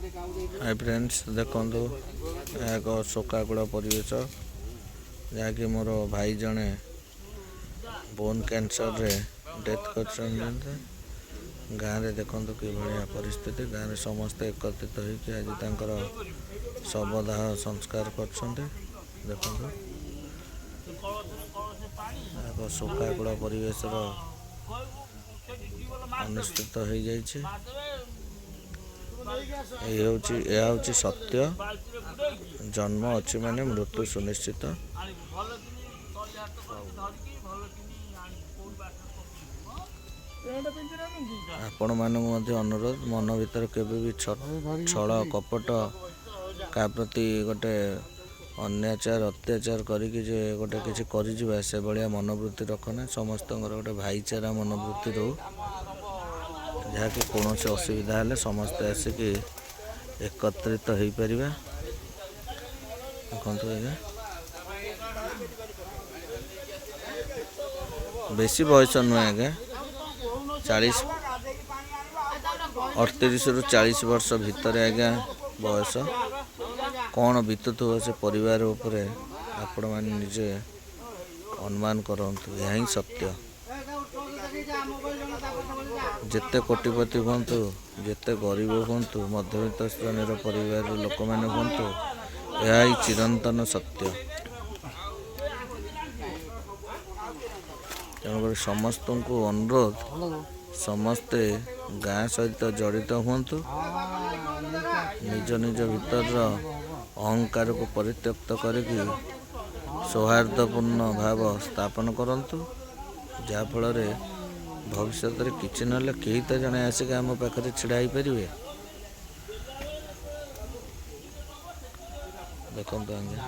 Hi friends देखो एक शोकाकूल परिवेश जहाँकि मोर भाई जड़े बोन कैंसर रे डेथ कर गाँव में देखो कि भाया परिस्थिति गाँव में समस्ते एकत्रित होकर आज तंकर शवदाह संस्कार कर देखो एक शोकाकूल परिवेश अनुष्ठित हो जाइए। यह हूँ सत्य जन्म अच्छी माने मृत्यु सुनिश्चित। आपण मानक अनुरोध मन भीतर केवे भी छल कपट का प्रति गोटे अन्याचार अत्याचार करिकी जे गोटे किसी कर से भाया मनोवृत्ति रखना समस्त गोटे भाईचारा मनोवृत्ति रो जहाँकि कौन असुविधा है समस्ते आसिक एकत्रित हो पार। देखो आज्ञा बेसी बयस नुहे आज्ञा 38 रु 40 वर्ष भितर आज्ञा बयस कौन बीतुव से परिवार उपरे आपण मैंने निजे अनुमान करतु। यह ही सत्य जिते कोटिपति हूँ जिते गरीब हूँ मध्यवित्त श्रेणी परिवार लोक मैंने हूँ यह ही चिरंतन सत्य। तेणुक समस्त को अनुरोध समस्ते गाँ सहित जड़ित हूँ निज निज भीतर अहंकार को परित्यक्त करके सौहार्दपूर्ण भाव स्थापन करंतु जहाँफल भविष्य में किसी ना कहीं तो जड़े आसिक आम पाखे छिड़ा हो पारे। देखो आज्ञा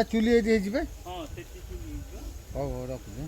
चुली रखुचे।